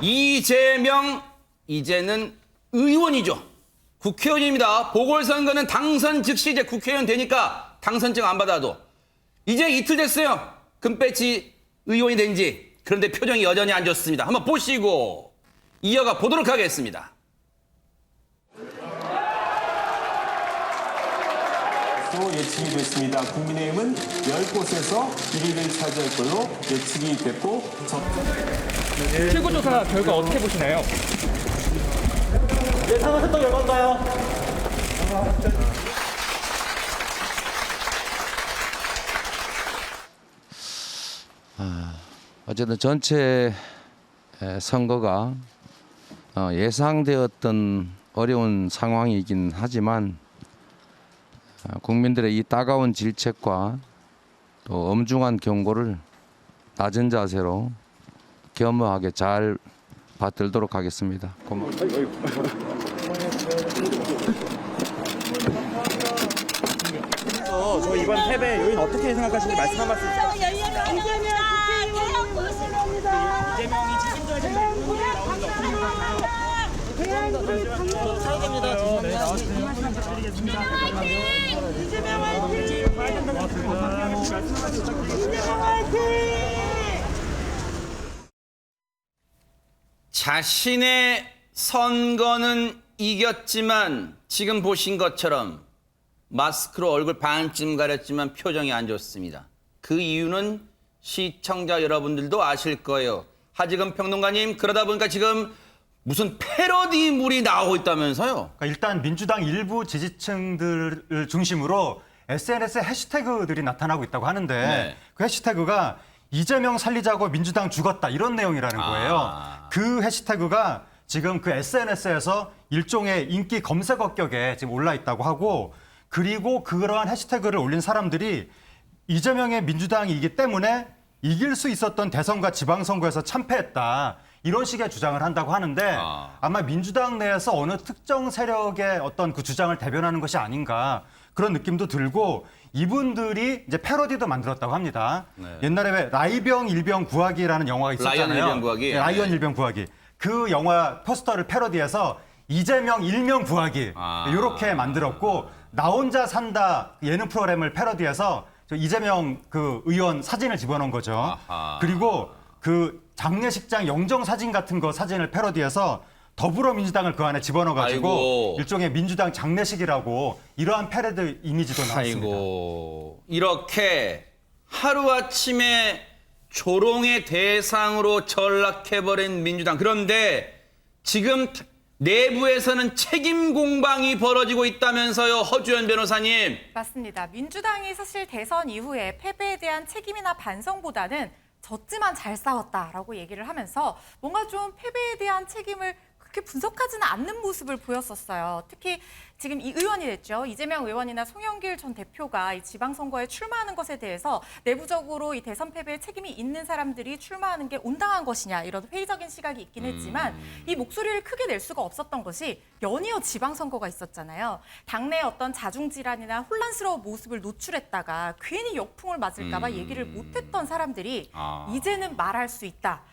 이재명 이제는 의원이죠. 국회의원입니다. 보궐선거는 당선 즉시 이제 국회의원 되니까 당선증 안 받아도 이제 이틀 됐어요. 금배지 의원이 된 지. 그런데 표정이 여전히 안 좋습니다. 한번 보시고 이어가 보도록 하겠습니다. 또 예측이 됐습니다. 국민의힘은 10곳에서 1위를 차지할 걸로 예측이 됐고 실구조사 결과 어떻게 보시나요? 예상하셨던 결과인가요? 어쨌든 전체 선거가 예상되었던 어려운 상황이긴 하지만 국민들의 이 따가운 질책과 또 엄중한 경고를 낮은 자세로 겸허하게 잘 받들도록 하겠습니다. 고맙습니다. 저 이번 패배 요인 어떻게 생각하시는지 말씀 한 말씀 이재명이 지진자에 대한 부분이 나오는 거 어떻게 생각하세요? 사회자입니다. 부탁드리겠습니다. 이재명 화이팅! 자신의 선거는 이겼지만 지금 보신 것처럼 마스크로 얼굴 반쯤 가렸지만 표정이 안 좋습니다. 그 이유는 시청자 여러분들도 아실 거예요. 하지금 평론가님, 그러다 보니까 지금 무슨 패러디물이 나오고 있다면서요? 그러니까 일단 민주당 일부 지지층들을 중심으로 SNS에 해시태그들이 나타나고 있다고 하는데 네. 그 해시태그가 이재명 살리자고 민주당 죽었다 이런 내용이라는 거예요. 그 해시태그가 지금 그 SNS에서 일종의 인기 검색어격에 지금 올라 있다고 하고 그리고 그러한 해시태그를 올린 사람들이 이재명의 민주당이기 때문에 이길 수 있었던 대선과 지방선거에서 참패했다. 이런 식의 주장을 한다고 하는데 아마 민주당 내에서 어느 특정 세력의 어떤 그 주장을 대변하는 것이 아닌가 그런 느낌도 들고 이분들이 이제 패러디도 만들었다고 합니다. 네. 옛날에 왜 라이병 일병 구하기라는 영화가 있었잖아요. 라이언 일병 구하기. 네, 라이언 네. 일병 구하기. 그 영화 포스터를 패러디해서 이재명 일명 구하기 이렇게 만들었고 나 혼자 산다 예능 프로그램을 패러디해서 저 이재명 그 의원 사진을 집어넣은 거죠. 아하. 그리고 그 장례식장 영정 사진 같은 거 사진을 패러디해서 더불어민주당을 그 안에 집어넣어가지고 아이고. 일종의 민주당 장례식이라고 이러한 패러디 이미지도 나왔습니다. 아이고, 이렇게 하루아침에 조롱의 대상으로 전락해버린 민주당. 그런데 지금 내부에서는 책임 공방이 벌어지고 있다면서요, 허주연 변호사님. 맞습니다. 민주당이 사실 대선 이후에 패배에 대한 책임이나 반성보다는 졌지만 잘 싸웠다라고 얘기를 하면서 뭔가 좀 패배에 대한 책임을 그렇게 분석하지는 않는 모습을 보였었어요. 특히 지금 이 의원이 됐죠. 이재명 의원이나 송영길 전 대표가 이 지방선거에 출마하는 것에 대해서 내부적으로 이 대선 패배에 책임이 있는 사람들이 출마하는 게 온당한 것이냐 이런 회의적인 시각이 있긴 했지만 이 목소리를 크게 낼 수가 없었던 것이 연이어 지방선거가 있었잖아요. 당내 어떤 자중질환이나 혼란스러운 모습을 노출했다가 괜히 역풍을 맞을까 봐 얘기를 못했던 사람들이 이제는 말할 수 있다.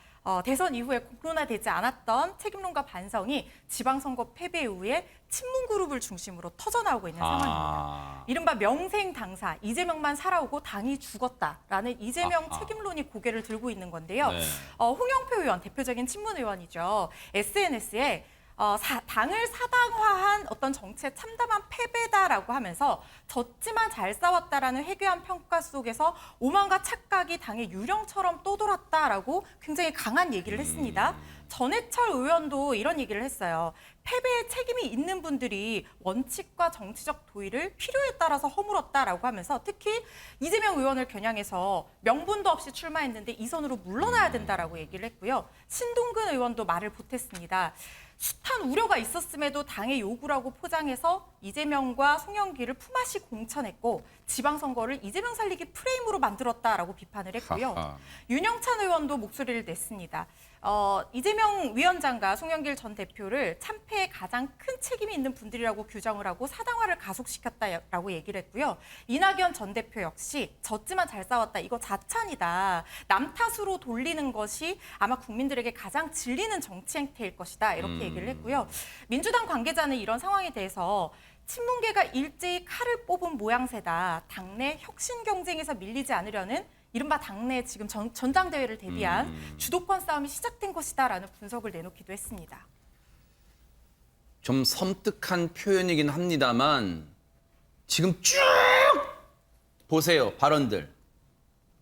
대선 이후에 공론화되지 않았던 책임론과 반성이 지방선거 패배 이후에 친문그룹을 중심으로 터져나오고 있는 상황입니다. 이른바 명생 당사, 이재명만 살아오고 당이 죽었다라는 이재명 책임론이 고개를 들고 있는 건데요. 네. 홍영표 의원, 대표적인 친문 의원이죠. SNS에 당을 사당화한 어떤 정치에 참담한 패배다라고 하면서 졌지만 잘 싸웠다라는 회귀한 평가 속에서 오만과 착각이 당의 유령처럼 떠돌았다라고 굉장히 강한 얘기를 했습니다. 전해철 의원도 이런 얘기를 했어요. 패배에 책임이 있는 분들이 원칙과 정치적 도의를 필요에 따라서 허물었다라고 하면서 특히 이재명 의원을 겨냥해서 명분도 없이 출마했는데 이 선으로 물러나야 된다라고 얘기를 했고요. 신동근 의원도 말을 보탰습니다. 숱한 우려가 있었음에도 당의 요구라고 포장해서 이재명과 송영길을 품앗이 공천했고 지방선거를 이재명 살리기 프레임으로 만들었다라고 비판을 했고요. 하하. 윤영찬 의원도 목소리를 냈습니다. 이재명 위원장과 송영길 전 대표를 참패에 가장 큰 책임이 있는 분들이라고 규정을 하고 사당화를 가속시켰다라고 얘기를 했고요. 이낙연 전 대표 역시 졌지만 잘 싸웠다. 이거 자찬이다. 남 탓으로 돌리는 것이 아마 국민들에게 가장 질리는 정치 행태일 것이다. 이렇게 얘기를 했고요. 민주당 관계자는 이런 상황에 대해서 친문계가 일제히 칼을 뽑은 모양새다. 당내 혁신 경쟁에서 밀리지 않으려는 이른바 당내 지금 전당대회를 대비한 주도권 싸움이 시작된 것이다라는 분석을 내놓기도 했습니다. 좀 섬뜩한 표현이긴 합니다만 지금 쭉 보세요, 발언들.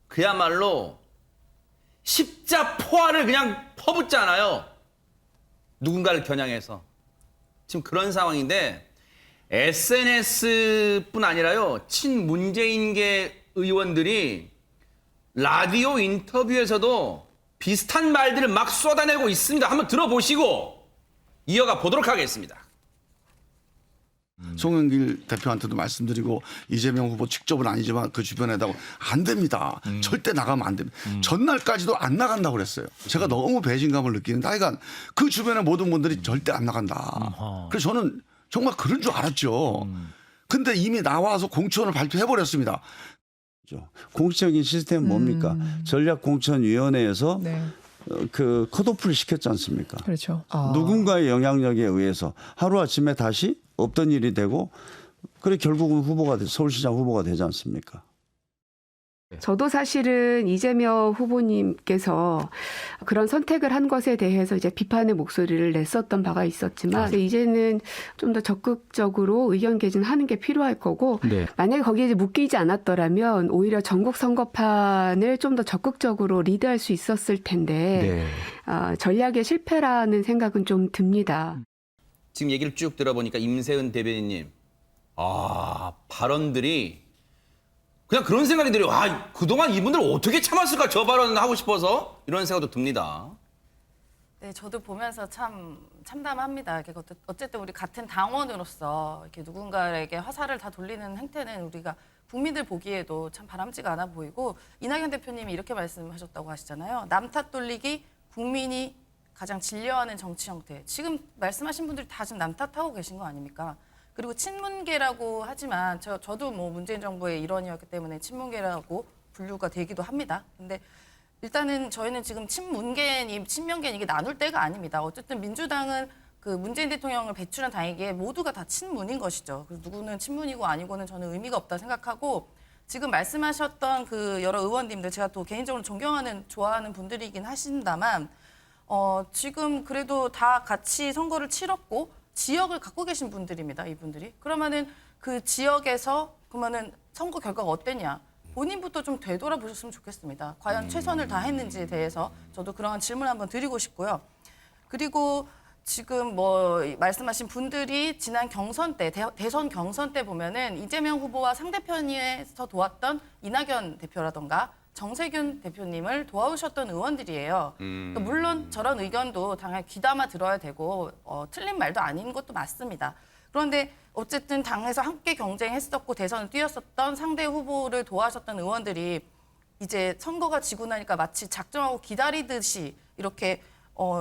그야말로 십자포화를 그냥 퍼붓잖아요. 누군가를 겨냥해서. 지금 그런 상황인데 SNS뿐 아니라요. 친문재인계 의원들이 라디오 인터뷰에서도 비슷한 말들을 막 쏟아내고 있습니다. 한번 들어보시고 이어가 보도록 하겠습니다. 송영길 대표한테도 말씀드리고 이재명 후보 직접은 아니지만 그 주변에다가 안 됩니다. 절대 나가면 안 됩니다. 전날까지도 안 나간다고 그랬어요. 제가 너무 배신감을 느끼는데 하여간 그 주변의 모든 분들이 절대 안 나간다. 그래서 저는 정말 그런 줄 알았죠. 근데 이미 나와서 공천을 발표해버렸습니다. 공식적인 시스템은 뭡니까? 전략공천위원회에서 네. 그 컷오프를 시켰지 않습니까? 그렇죠. 누군가의 영향력에 의해서 하루아침에 다시 없던 일이 되고 그래 결국은 서울시장 후보가 되지 않습니까? 저도 사실은 이재명 후보님께서 그런 선택을 한 것에 대해서 이제 비판의 목소리를 냈었던 바가 있었지만 이제는 좀 더 적극적으로 의견 개진하는 게 필요할 거고 만약에 거기에 이제 묶이지 않았더라면 오히려 전국 선거판을 좀 더 적극적으로 리드할 수 있었을 텐데 전략의 실패라는 생각은 좀 듭니다. 지금 얘기를 쭉 들어보니까 임세은 대변인님, 발언들이 그냥 그런 생각이 들어요. 그동안 이분들 어떻게 참았을까 저 발언 하고 싶어서 이런 생각도 듭니다. 네, 저도 보면서 참 참담합니다. 어쨌든 우리 같은 당원으로서 이렇게 누군가에게 화살을 다 돌리는 행태는 우리가 국민들 보기에도 참 바람직하지 않아 보이고 이낙연 대표님이 이렇게 말씀하셨다고 하시잖아요. 남 탓 돌리기 국민이 가장 질려하는 정치 형태. 지금 말씀하신 분들이 다 지금 남 탓하고 계신 거 아닙니까? 그리고 친문계라고 하지만 저도 뭐 문재인 정부의 일원이었기 때문에 친문계라고 분류가 되기도 합니다. 근데 일단은 저희는 지금 친문계니 친명계니 이게 나눌 때가 아닙니다. 어쨌든 민주당은 그 문재인 대통령을 배출한 당에게 모두가 다 친문인 것이죠. 그래서 누구는 친문이고 아니고는 저는 의미가 없다 생각하고 지금 말씀하셨던 그 여러 의원님들 제가 또 개인적으로 존경하는 좋아하는 분들이긴 하신다만 지금 그래도 다 같이 선거를 치렀고 지역을 갖고 계신 분들입니다. 이분들이. 그러면은 그 지역에서 그러면은 선거 결과가 어땠냐? 본인부터 좀 되돌아보셨으면 좋겠습니다. 과연 최선을 다했는지에 대해서 저도 그런 질문 한번 드리고 싶고요. 그리고 지금 뭐 말씀하신 분들이 지난 경선 때 대선 경선 때 보면은 이재명 후보와 상대편에서 도왔던 이낙연 대표라던가 정세균 대표님을 도와주셨던 의원들이에요. 물론 저런 의견도 당연히 귀담아 들어야 되고 틀린 말도 아닌 것도 맞습니다. 그런데 어쨌든 당에서 함께 경쟁했었고 대선을 뛰었었던 상대 후보를 도와주셨던 의원들이 이제 선거가 지고 나니까 마치 작정하고 기다리듯이 이렇게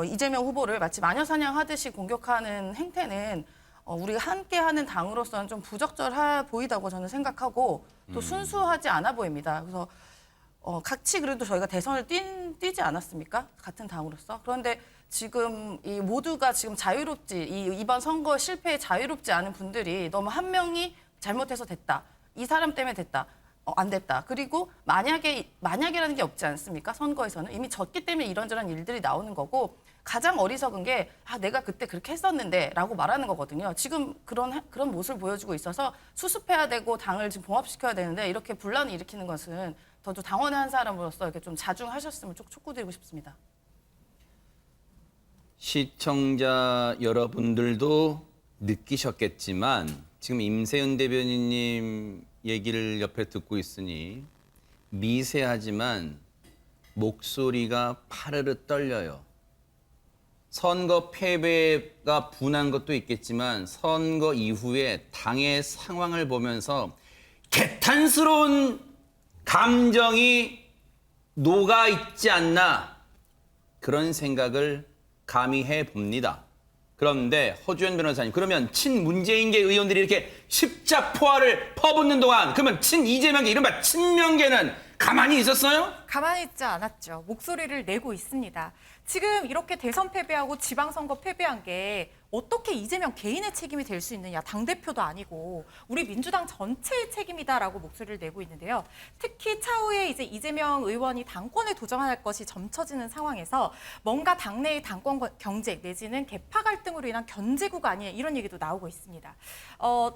이재명 후보를 마치 마녀사냥하듯이 공격하는 행태는 우리가 함께하는 당으로서는 좀 부적절해 보이다고 저는 생각하고 또 순수하지 않아 보입니다. 그래서 같이 그래도 저희가 대선을 뛰지 않았습니까? 같은 당으로서. 그런데 지금 이 모두가 지금 이번 선거 실패에 자유롭지 않은 분들이 너무 한 명이 잘못해서 됐다. 이 사람 때문에 됐다. 안 됐다. 그리고 만약이라는 게 없지 않습니까? 선거에서는 이미 졌기 때문에 이런저런 일들이 나오는 거고 가장 어리석은 게 내가 그때 그렇게 했었는데 라고 말하는 거거든요. 지금 그런 모습을 보여주고 있어서 수습해야 되고 당을 지금 봉합시켜야 되는데 이렇게 분란을 일으키는 것은 저도 당원의 한 사람으로서 이렇게 좀 자중하셨으면 촉구드리고 싶습니다. 시청자 여러분들도 느끼셨겠지만 지금 임세은 대변인님 얘기를 옆에 듣고 있으니 미세하지만 목소리가 파르르 떨려요. 선거 패배가 분한 것도 있겠지만 선거 이후에 당의 상황을 보면서 개탄스러운 감정이 녹아 있지 않나 그런 생각을 감히 해봅니다. 그런데 허주연 변호사님, 그러면 친문재인계 의원들이 이렇게 십자포화를 퍼붓는 동안 그러면 친이재명계, 이른바 친명계는 가만히 있었어요? 가만히 있지 않았죠. 목소리를 내고 있습니다. 지금 이렇게 대선 패배하고 지방선거 패배한 게 어떻게 이재명 개인의 책임이 될 수 있느냐. 당대표도 아니고 우리 민주당 전체의 책임이다라고 목소리를 내고 있는데요. 특히 차후에 이제 이재명 의원이 당권에 도전할 것이 점쳐지는 상황에서 뭔가 당내의 당권 경쟁 내지는 계파 갈등으로 인한 견제구가 아니냐 이런 얘기도 나오고 있습니다.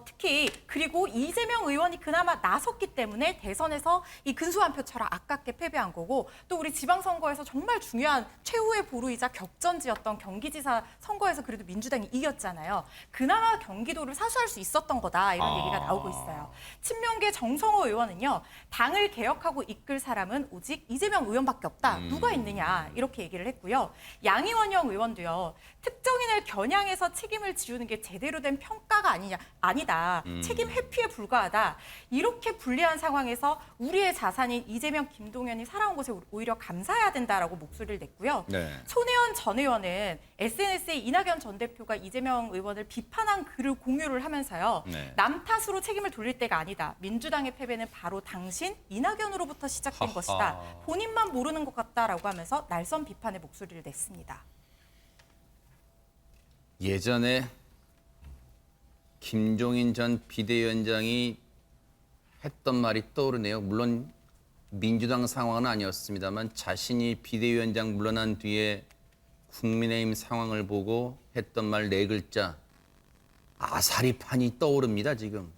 특히 그리고 이재명 의원이 그나마 나섰기 때문에 대선에서 이 근소한 표처럼 아깝게 패배한 거고 또 우리 지방선거에서 정말 중요한 최후의 보루이자 격전지였던 경기지사 선거에서 그래도 민주당이 이겼잖아요. 그나마 경기도를 사수할 수 있었던 거다 이런 얘기가 나오고 있어요. 친명계 정성호 의원은요. 당을 개혁하고 이끌 사람은 오직 이재명 의원밖에 없다. 누가 있느냐 이렇게 얘기를 했고요. 양이원영 의원도요. 특정인을 겨냥해서 책임을 지우는 게 제대로 된 평가가 아니다. 책임 회피에 불과하다. 이렇게 불리한 상황에서 우리의 자산인 이재명, 김동연이 살아온 것에 오히려 감사해야 된다라고 목소리를 냈고요. 네. 손혜원 전 의원은 SNS에 이낙연 전 대표가 이재명 의원을 비판한 글을 공유를 하면서요. 네. 남 탓으로 책임을 돌릴 때가 아니다. 민주당의 패배는 바로 당신 이낙연으로부터 시작된 하하. 것이다. 본인만 모르는 것 같다라고 하면서 날선 비판의 목소리를 냈습니다. 예전에 김종인 전 비대위원장이 했던 말이 떠오르네요. 물론 민주당 상황은 아니었습니다만 자신이 비대위원장 물러난 뒤에 국민의힘 상황을 보고 했던 말 4글자. 아사리판이 떠오릅니다, 지금.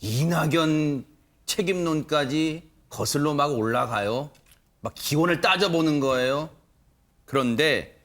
이낙연 책임론까지 거슬러 막 올라가요. 막 기원을 따져보는 거예요. 그런데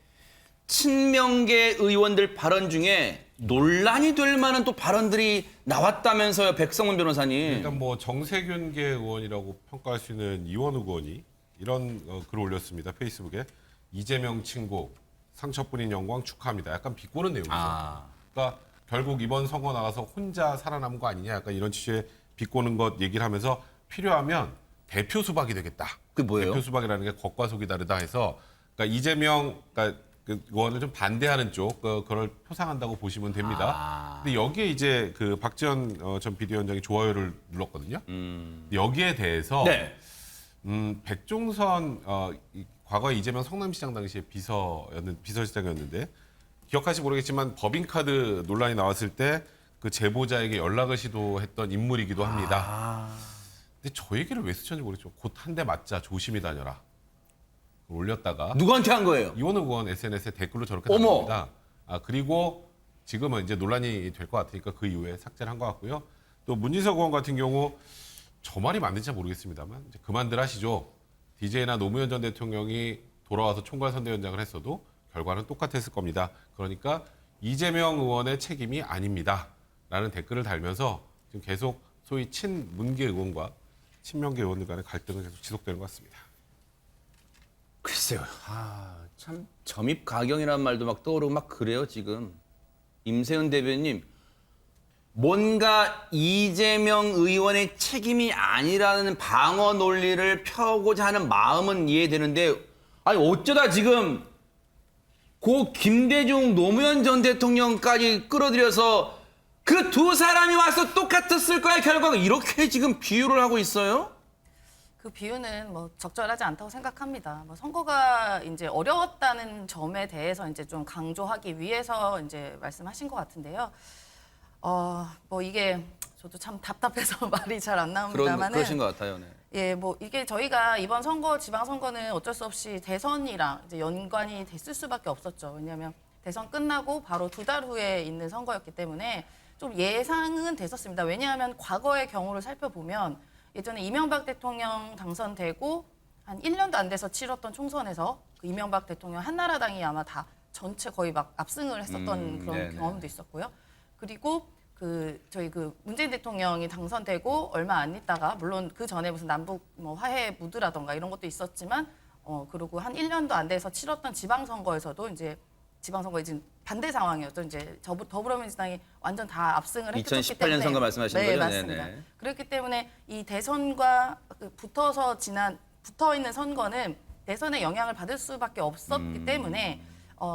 친명계 의원들 발언 중에 논란이 될 만한 또 발언들이 나왔다면서요, 백성문 변호사님. 일단 뭐 정세균계 의원이라고 평가할 수 있는 이원우 의원이 이런 글을 올렸습니다. 페이스북에. 이재명 친구, 상처뿐인 영광 축하합니다. 약간 비꼬는 내용이죠. 그러니까 결국 이번 선거 나가서 혼자 살아남은 거 아니냐. 약간 이런 취지의 비꼬는 것 얘기를 하면서 필요하면 대표 수박이 되겠다. 그게 뭐예요? 대표 수박이라는 게 겉과 속이 다르다 해서 그러니까 이재명 그 의원을 좀 반대하는 쪽 그걸 표상한다고 보시면 됩니다. 근데 여기에 이제 그 박지원 전 비대위원장이 좋아요를 눌렀거든요. 여기에 대해서 네. 백종선 과거 이재명 성남시장 당시에 비서실장이었는데 기억하실지 모르겠지만 법인카드 논란이 나왔을 때 그 제보자에게 연락을 시도했던 인물이기도 합니다. 근데 저 얘기를 왜 쓰셨는지 모르겠죠. 곧 한 대 맞자 조심히 다녀라. 올렸다가 누구한테 한 거예요? 이원우 의원 SNS에 댓글로 저렇게 어머. 답니다. 그리고 지금은 이제 논란이 될 것 같으니까 그 이후에 삭제를 한 것 같고요. 또 문진석 의원 같은 경우 저 말이 맞는지 모르겠습니다만 이제 그만들 하시죠. DJ나 노무현 전 대통령이 돌아와서 총괄 선대위원장을 했어도 결과는 똑같았을 겁니다. 그러니까 이재명 의원의 책임이 아닙니다. 라는 댓글을 달면서 지금 계속 소위 친문계 의원과 친명계 의원들 간의 갈등은 계속 지속되는 것 같습니다. 글쎄요. 참 점입가경이라는 말도 막 떠오르고 막 그래요, 지금. 임세훈 대변인, 뭔가 이재명 의원의 책임이 아니라는 방어 논리를 펴고자 하는 마음은 이해되는데, 아니 어쩌다 지금 고 김대중 노무현 전 대통령까지 끌어들여서 그 두 사람이 와서 똑같았을 거야 결과가, 이렇게 지금 비유를 하고 있어요? 그 비유는 뭐 적절하지 않다고 생각합니다. 뭐 선거가 이제 어려웠다는 점에 대해서 이제 좀 강조하기 위해서 이제 말씀하신 것 같은데요. 뭐 이게 저도 참 답답해서 말이 잘 안 나옵니다만은. 그러신 것 같아요. 네. 예, 뭐 이게 저희가 이번 선거, 지방선거는 어쩔 수 없이 대선이랑 이제 연관이 됐을 수밖에 없었죠. 왜냐하면 대선 끝나고 바로 2달 후에 있는 선거였기 때문에 좀 예상은 됐었습니다. 왜냐하면 과거의 경우를 살펴보면 예전에 이명박 대통령 당선되고 한 1년도 안 돼서 치렀던 총선에서 그 이명박 대통령 한나라당이 아마 다 전체 거의 막 압승을 했었던 그런 네네. 경험도 있었고요. 그리고 저희 문재인 대통령이 당선되고 얼마 안 있다가 물론 그 전에 무슨 남북 뭐 화해 무드라던가 이런 것도 있었지만 그리고 한 1년도 안 돼서 치렀던 지방선거에서도 이제 지방선거에 지금 반대 상황이었죠. 이제 더불어민주당이 완전 다 압승을 했기 2018년 때문에. 선거 말씀하시는 네, 거죠? 맞습니다. 네네. 그렇기 때문에 이 대선과 붙어 있는 선거는 대선에 영향을 받을 수밖에 없었기 때문에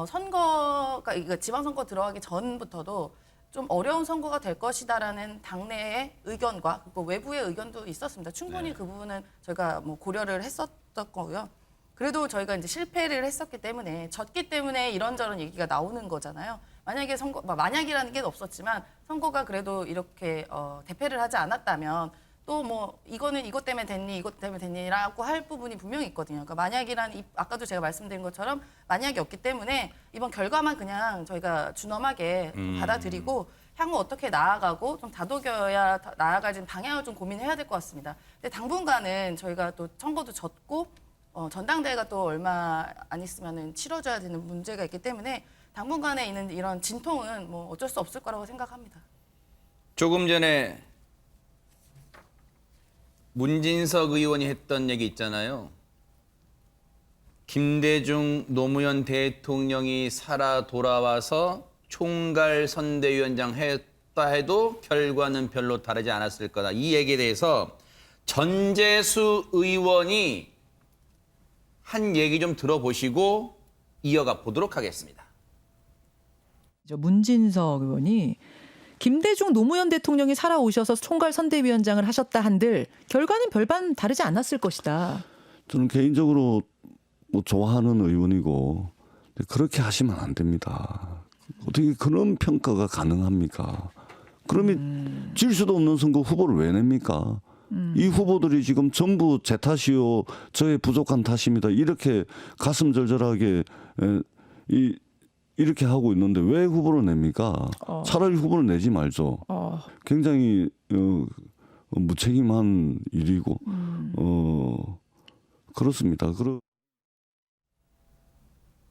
선거가 이거 지방선거 들어가기 전부터도 좀 어려운 선거가 될 것이다라는 당내의 의견과 그리고 외부의 의견도 있었습니다. 충분히 그 부분은 저희가 뭐 고려를 했었던 거고요. 그래도 저희가 이제 실패를 했었기 때문에 졌기 때문에 이런저런 얘기가 나오는 거잖아요. 만약에 만약이라는 게 없었지만 선거가 그래도 이렇게 대패를 하지 않았다면 또 뭐 이거는 이것 때문에 됐니 이것 때문에 됐니라고 할 부분이 분명히 있거든요. 그러니까 만약이란 아까도 제가 말씀드린 것처럼 만약이 없기 때문에 이번 결과만 그냥 저희가 준엄하게 받아들이고 향후 어떻게 나아가고 좀 다독여야 나아갈 방향을 좀 고민해야 될 것 같습니다. 근데 당분간은 저희가 또 선거도 졌고 전당대회가 또 얼마 안 있으면은 치러져야 되는 문제가 있기 때문에 당분간에 있는 이런 진통은 뭐 어쩔 수 없을 거라고 생각합니다. 조금 전에 문진석 의원이 했던 얘기 있잖아요. 김대중 노무현 대통령이 살아 돌아와서 총괄 선대위원장 했다 해도 결과는 별로 다르지 않았을 거다. 이 얘기에 대해서 전재수 의원이 한 얘기 좀 들어보시고 이어가 보도록 하겠습니다. 문진석 의원이 김대중 노무현 대통령이 살아오셔서 총괄 선대위원장을 하셨다 한들 결과는 별반 다르지 않았을 것이다. 저는 개인적으로 뭐 좋아하는 의원이고 그렇게 하시면 안 됩니다. 어떻게 그런 평가가 가능합니까? 그러면 질 수도 없는 선거 후보를 왜 냅니까? 이 후보들이 지금 전부 제 탓이요, 저의 부족한 탓입니다. 이렇게 가슴 절절하게 이렇게 하고 있는데 왜 후보를 냅니까? 차라리 후보를 내지 말죠. 굉장히 무책임한 일이고 그렇습니다.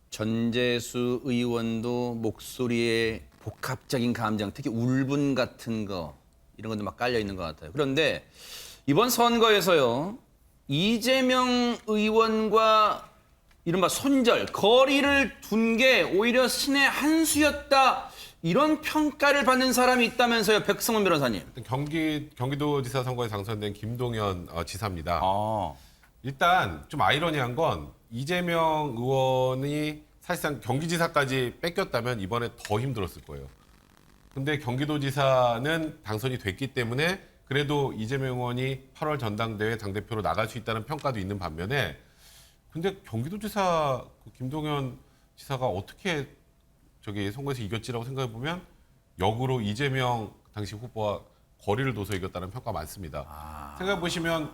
전재수 의원도 목소리에 복합적인 감정, 특히 울분 같은 거 이런 것도 막 깔려 있는 것 같아요. 그런데 이번 선거에서요, 이재명 의원과 이른바 손절, 거리를 둔 게 오히려 신의 한 수였다. 이런 평가를 받는 사람이 있다면서요, 백승원 변호사님. 경기도지사 선거에 당선된 김동연 지사입니다. 일단 좀 아이러니한 건 이재명 의원이 사실상 경기지사까지 뺏겼다면 이번에 더 힘들었을 거예요. 근데 경기도지사는 당선이 됐기 때문에 그래도 이재명 의원이 8월 전당대회 당대표로 나갈 수 있다는 평가도 있는 반면에 근데 경기도지사 김동연 지사가 어떻게 저기 선거에서 이겼지라고 생각해 보면 역으로 이재명 당시 후보와 거리를 둬서 이겼다는 평가 많습니다. 생각해 보시면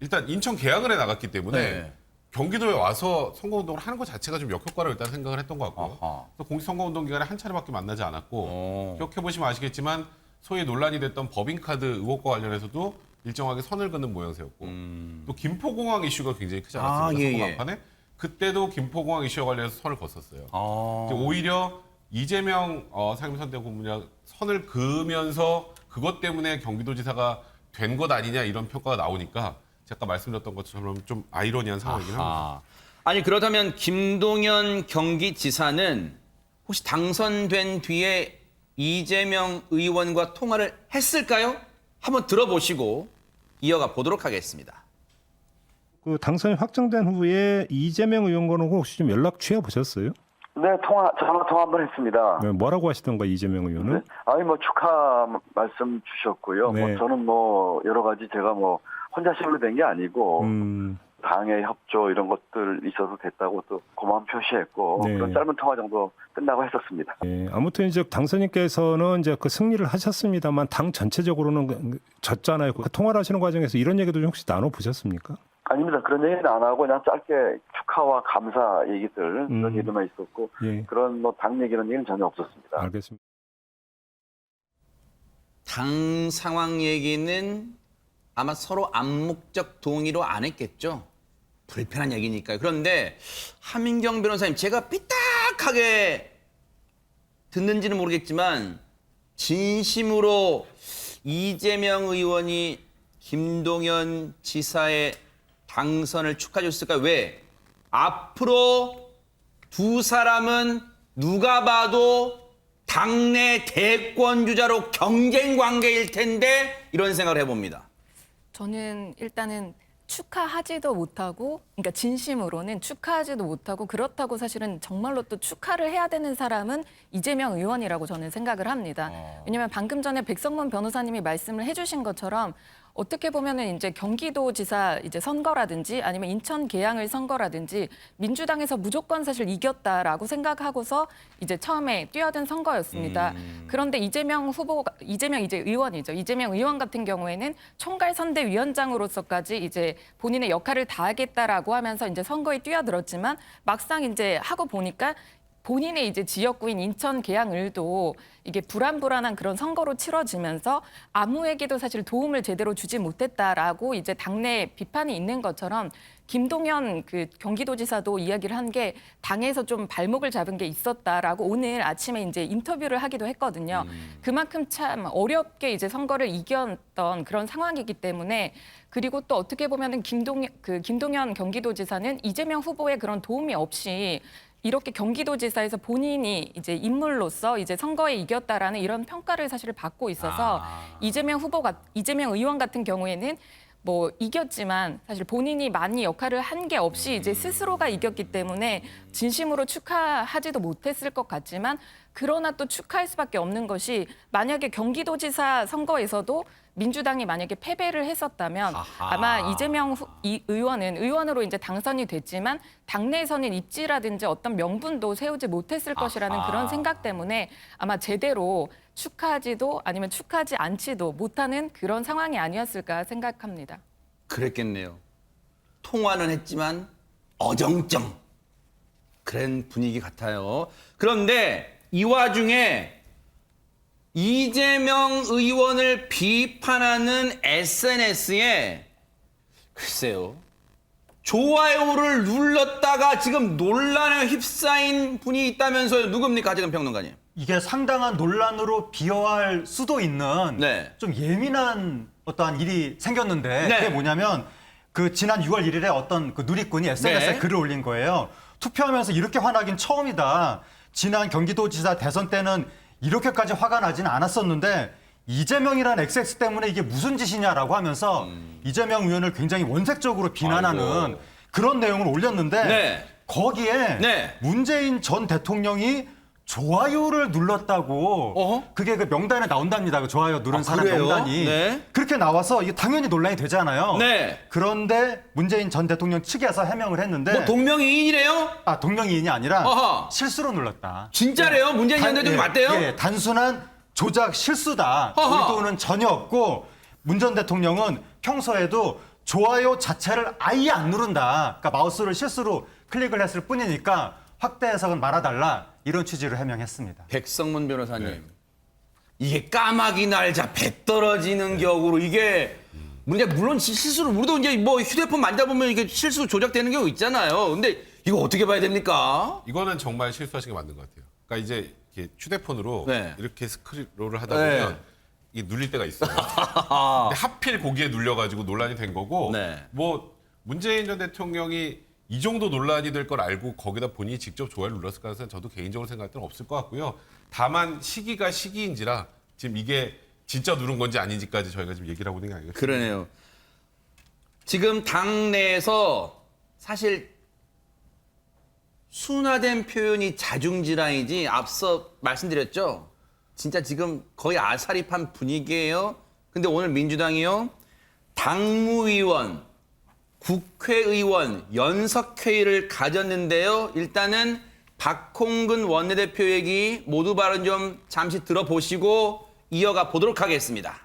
일단 인천 계양을에 나갔기 때문에 경기도에 와서 선거운동을 하는 것 자체가 좀 역효과를 일단 생각을 했던 것 같고요. 그래서 공식선거운동 기간에 한 차례밖에 만나지 않았고 기억해 보시면 아시겠지만 소위 논란이 됐던 법인카드 의혹과 관련해서도 일정하게 선을 긋는 모양새였고 또 김포공항 이슈가 굉장히 크지 않았습니까? 선거 막판에 그때도 김포공항 이슈와 관련해서 선을 걷었어요. 오히려 이재명 상임선대 고문이랑 선을 그으면서 그것 때문에 경기도지사가 된 것 아니냐 이런 평가가 나오니까 제가 말씀드렸던 것처럼 좀 아이러니한 상황이긴 합니다. 아니 그렇다면 김동연 경기지사는 혹시 당선된 뒤에 이재명 의원과 통화를 했을까요? 한번 들어보시고 이어가 보도록 하겠습니다. 그 당선이 확정된 후에 이재명 의원과는 혹시 좀 연락 취해 보셨어요? 네, 전화 통화 한번 했습니다. 네, 뭐라고 하시던가 이재명 의원은? 네. 아니 뭐 축하 말씀 주셨고요. 네. 뭐 저는 뭐 여러 가지 제가 뭐 혼자 힘으로 된 게 아니고 당의 협조 이런 것들 있어서 됐다고 또 고마움 표시했고 네. 그런 짧은 통화 정도 끝나고 했었습니다. 네, 아무튼 이제 당선인께서는 이제 그 승리를 하셨습니다만 당 전체적으로는 졌잖아요. 그 통화를 하시는 과정에서 이런 얘기도 좀 혹시 나눠 보셨습니까? 아닙니다. 그런 얘기는 안 하고 그냥 짧게 축하와 감사 얘기들 그런 얘기만 있었고 그런 뭐 당 얘기는 전혀 없었습니다. 알겠습니다. 당 상황 얘기는 아마 서로 암묵적 동의로 안 했겠죠. 불편한 얘기니까요. 그런데 하민경 변호사님, 제가 삐딱하게 듣는지는 모르겠지만 진심으로 이재명 의원이 김동연 지사의 당선을 축하해 줬을까? 왜? 앞으로 두 사람은 누가 봐도 당내 대권주자로 경쟁 관계일 텐데 이런 생각을 해봅니다. 저는 일단은 축하하지도 못하고, 그러니까 진심으로는 축하하지도 못하고, 그렇다고 사실은 정말로 또 축하를 해야 되는 사람은 이재명 의원이라고 저는 생각을 합니다. 왜냐하면 방금 전에 백성문 변호사님이 말씀을 해주신 것처럼 어떻게 보면은 이제 경기도지사 이제 선거라든지 아니면 인천 계양을 선거라든지 민주당에서 무조건 사실 이겼다라고 생각하고서 이제 처음에 뛰어든 선거였습니다. 그런데 이재명 의원이죠. 이재명 의원 같은 경우에는 총괄선대위원장으로서까지 이제 본인의 역할을 다하겠다라고 하면서 이제 선거에 뛰어들었지만 막상 이제 하고 보니까 본인의 이제 지역구인 인천 계양을도 이게 불안불안한 그런 선거로 치러지면서 아무에게도 사실 도움을 제대로 주지 못했다라고 이제 당내 비판이 있는 것처럼 김동연 그 경기도지사도 이야기를 한 게 당에서 좀 발목을 잡은 게 있었다라고 오늘 아침에 이제 인터뷰를 하기도 했거든요. 그만큼 참 어렵게 이제 선거를 이겼던 그런 상황이기 때문에 그리고 또 어떻게 보면은 김동연 경기도지사는 이재명 후보의 그런 도움이 없이 이렇게 경기도지사에서 본인이 이제 인물로서 이제 선거에 이겼다라는 이런 평가를 사실 받고 있어서 이재명 의원 같은 경우에는 뭐 이겼지만 사실 본인이 많이 역할을 한 게 없이 이제 스스로가 이겼기 때문에 진심으로 축하하지도 못했을 것 같지만 그러나 또 축하할 수밖에 없는 것이 만약에 경기도지사 선거에서도 민주당이 만약에 패배를 했었다면 아마 이재명 의원은 의원으로 이제 당선이 됐지만 당내에서는 입지라든지 어떤 명분도 세우지 못했을 것이라는 그런 생각 때문에 아마 제대로 축하하지도 아니면 축하하지 않지도 못하는 그런 상황이 아니었을까 생각합니다. 그랬겠네요. 통화는 했지만 어정쩡 그런 분위기 같아요. 그런데 이 와중에 이재명 의원을 비판하는 SNS에 글쎄요. 좋아요를 눌렀다가 지금 논란에 휩싸인 분이 있다면서요. 누굽니까, 하재근 평론가님? 이게 상당한 논란으로 비화할 수도 있는 좀 예민한 어떠한 일이 생겼는데 그게 뭐냐면 그 지난 6월 1일에 어떤 그 누리꾼이 SNS에 글을 올린 거예요. 투표하면서 이렇게 화나긴 처음이다. 지난 경기도지사 대선 때는 이렇게까지 화가 나지는 않았었는데 이재명이라는 XX 때문에 이게 무슨 짓이냐라고 하면서 이재명 의원을 굉장히 원색적으로 비난하는 그런 내용을 올렸는데 거기에 문재인 전 대통령이 좋아요를 눌렀다고 그게 그 명단에 나온답니다. 그 좋아요 누른 사람 그래요? 명단이. 그렇게 나와서 이게 당연히 논란이 되잖아요. 그런데 문재인 전 대통령 측에서 해명을 했는데 뭐 동명이인이래요? 아, 동명이인이 아니라 실수로 눌렀다. 진짜래요? 문재인 전 대통령 맞대요? 예, 단순한 조작 실수다. 의도는 전혀 없고 문 전 대통령은 평소에도 좋아요 자체를 아예 안 누른다. 그러니까 마우스를 실수로 클릭을 했을 뿐이니까 확대 해석은 말아달라. 이런 취지로 해명했습니다. 백성문 변호사님, 이게 까마귀 날자 배 떨어지는 격으로 이게 물론 실수로 우리도 이제 뭐 휴대폰 만져보면 이게 실수 조작되는 경우 있잖아요. 근데 이거 어떻게 봐야 됩니까? 이거는 정말 실수하신 게 맞는 것 같아요. 그러니까 이제 이렇게 휴대폰으로 이렇게 스크롤을 하다 보면 이게 눌릴 때가 있어요. 근데 하필 거기에 눌려가지고 논란이 된 거고 뭐 문재인 전 대통령이 이 정도 논란이 될 걸 알고 거기다 본인이 직접 좋아요를 눌렀을 가능성은 저도 개인적으로 생각할 때는 없을 것 같고요. 다만 시기가 시기인지라 지금 이게 진짜 누른 건지 아닌지까지 저희가 지금 얘기를 하고 있는 게 아니겠습니까? 그러네요. 지금 당내에서 사실 순화된 표현이 자중질환이지 앞서 말씀드렸죠. 진짜 지금 거의 아사리판 분위기예요. 근데 오늘 민주당이요. 당무위원, 국회의원 연석회의를 가졌는데요. 일단은 박홍근 원내대표 얘기 모두 발언 좀 잠시 들어보시고 이어가 보도록 하겠습니다.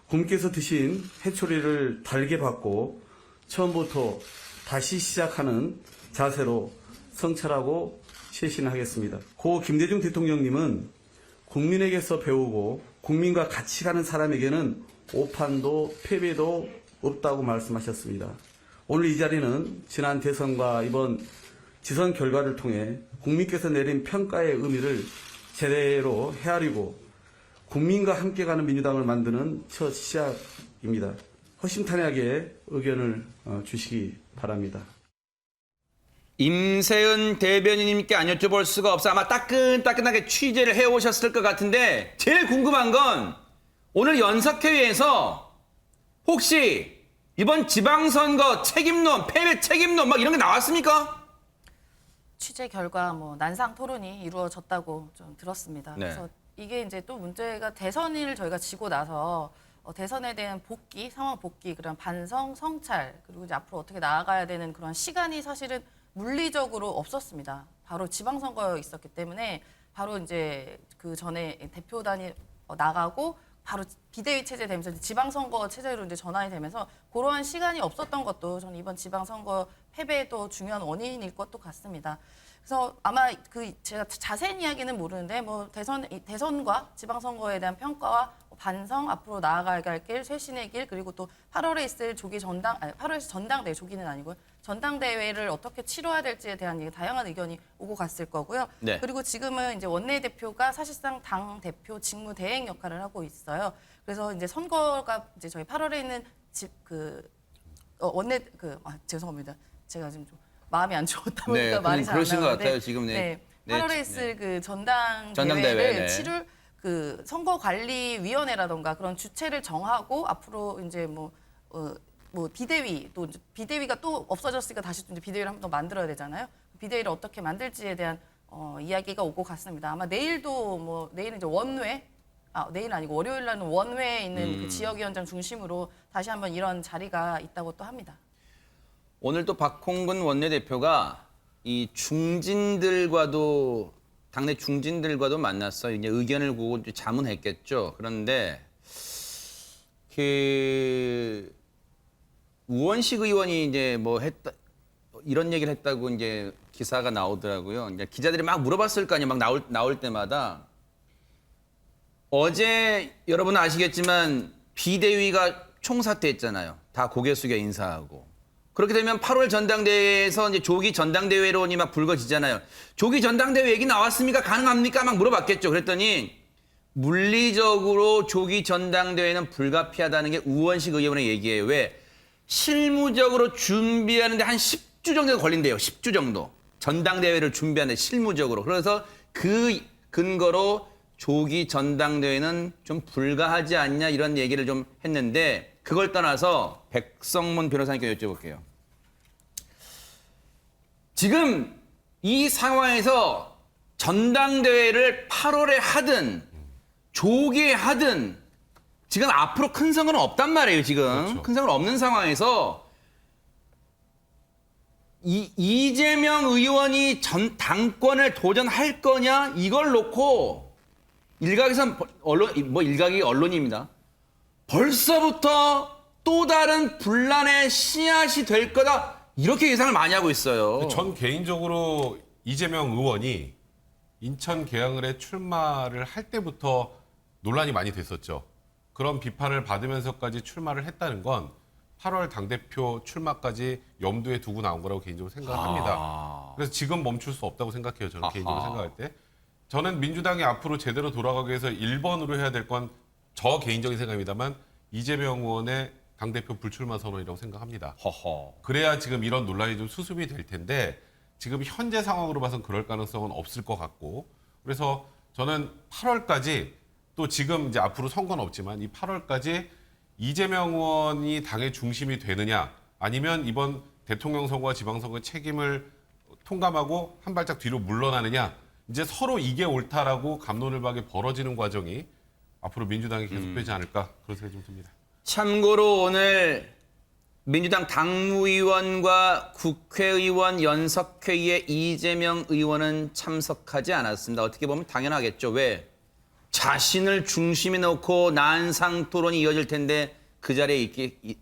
국민께서 드신 해초리를 달게 받고 처음부터 다시 시작하는 자세로 성찰하고 실신하겠습니다. 고 김대중 대통령님은 국민에게서 배우고 국민과 같이 가는 사람에게는 오판도 패배도 없다고 말씀하셨습니다. 오늘 이 자리는 지난 대선과 이번 지선 결과를 통해 국민께서 내린 평가의 의미를 제대로 헤아리고 국민과 함께 가는 민주당을 만드는 첫 시작입니다. 허심탄회하게 의견을 주시기 바랍니다. 임세은 대변인님께 안 여쭤볼 수가 없어. 아마 따끈따끈하게 취재를 해오셨을 것 같은데 제일 궁금한 건 오늘 연석회의에서 혹시 이번 지방선거 책임론, 패배 책임론 막 이런 게 나왔습니까? 취재 결과 뭐 난상 토론이 이루어졌다고 좀 들었습니다. 네. 그래서 이게 이제 또 문제가 대선을 저희가 지고 나서 대선에 대한 복귀, 상황 복귀, 그런 반성, 성찰, 그리고 이제 앞으로 어떻게 나아가야 되는 그런 시간이 사실은 물리적으로 없었습니다. 바로 지방선거에 있었기 때문에 바로 이제 그 전에 대표단이 나가고 바로 비대위 체제 되면서 지방선거 체제로 이제 전환이 되면서 그러한 시간이 없었던 것도 저는 이번 지방선거 패배도 중요한 원인일 것도 같습니다. 그래서 아마 그 제가 자세한 이야기는 모르는데 뭐 대선과 지방선거에 대한 평가와 반성, 앞으로 나아갈 길, 쇄신의 길, 그리고 또 8월에 있을 조기 전당, 아니 8월에 전당대회, 조기는 아니고요. 전당대회를 어떻게 치러야 될지에 대한 다양한 의견이 오고 갔을 거고요. 네. 그리고 지금은 이제 원내대표가 사실상 당 대표 직무 대행 역할을 하고 있어요. 그래서 이제 선거가 이제 저희 8월에 있는 죄송합니다. 제가 지금 좀 마음이 안 좋다 보니까 네, 말이 잘 안 그러신 것 나오는데. 같아요, 지금. 네. 8월에 있을 그 전당대회를 전당대회, 네. 치를 그 선거관리위원회라던가 그런 주체를 정하고 앞으로 이제 뭐 비대위 또 비대위가 또 없어졌으니까 다시 또 이제 비대위를 한 번 더 만들어야 되잖아요. 비대위를 어떻게 만들지에 대한 이야기가 오고 갔습니다. 아마 내일도 내일은 이제 내일은 아니고 월요일 날은 원외에 있는 그 지역위원장 중심으로 다시 한번 이런 자리가 있다고 또 합니다. 오늘 또 박홍근 원내대표가 이 당내 중진들과도 만났어 이제 의견을 구고 자문했겠죠. 그런데 그 우원식 의원이 이제 뭐 했다 이런 얘기를 했다고 이제 기사가 나오더라고요. 이제 기자들이 막 물어봤을 거 아니에요. 막 나올 때마다 어제 여러분 아시겠지만 비대위가 총사퇴했잖아요. 다 고개 숙여 인사하고. 그렇게 되면 8월 전당대회에서 이제 조기 전당대회론이 막 불거지잖아요. 조기 전당대회 얘기 나왔습니까? 가능합니까? 막 물어봤겠죠. 그랬더니 물리적으로 조기 전당대회는 불가피하다는 게 우원식 의원의 얘기예요. 왜? 실무적으로 준비하는데 한 10주 정도 걸린대요. 10주 정도. 전당대회를 준비하는데 실무적으로. 그래서 그 근거로 조기 전당대회는 좀 불가하지 않냐 이런 얘기를 좀 했는데 그걸 떠나서 백성문 변호사님께 여쭤볼게요. 지금 이 상황에서 전당대회를 8월에 하든 조기에 하든 지금 앞으로 큰 선거는 없단 말이에요. 지금 그렇죠. 큰 선거는 없는 상황에서 이재명 의원이 당권을 도전할 거냐 이걸 놓고 일각에선 일각이 언론입니다. 벌써부터 또 다른 분란의 씨앗이 될 거다. 이렇게 예상을 많이 하고 있어요. 전 개인적으로 이재명 의원이 인천 계양을에 출마를 할 때부터 논란이 많이 됐었죠. 그런 비판을 받으면서까지 출마를 했다는 건 8월 당대표 출마까지 염두에 두고 나온 거라고 개인적으로 생각합니다. 그래서 지금 멈출 수 없다고 생각해요. 저는 개인적으로 생각할 때. 저는 민주당이 앞으로 제대로 돌아가기 위해서 1번으로 해야 될 건 저 개인적인 생각입니다만 이재명 의원의 당대표 불출마 선언이라고 생각합니다. 그래야 지금 이런 논란이 좀 수습이 될 텐데 지금 현재 상황으로 봐서는 그럴 가능성은 없을 것 같고 그래서 저는 8월까지 또 지금 이제 앞으로 선거는 없지만 이 8월까지 이재명 의원이 당의 중심이 되느냐 아니면 이번 대통령 선거와 지방선거의 책임을 통감하고 한 발짝 뒤로 물러나느냐 이제 서로 이게 옳다라고 갑론을박이 벌어지는 과정이 앞으로 민주당이 계속되지 않을까 그런 생각이 좀 듭니다. 참고로 오늘 민주당 당무위원과 국회의원 연석회의에 이재명 의원은 참석하지 않았습니다. 어떻게 보면 당연하겠죠. 왜? 자신을 중심에 놓고 난상 토론이 이어질 텐데 그 자리에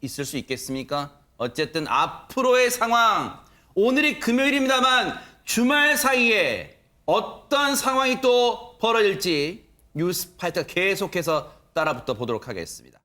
있을 수 있겠습니까? 어쨌든 앞으로의 상황, 오늘이 금요일입니다만 주말 사이에 어떤 상황이 또 벌어질지 뉴스파이터 계속해서 따라붙어 보도록 하겠습니다.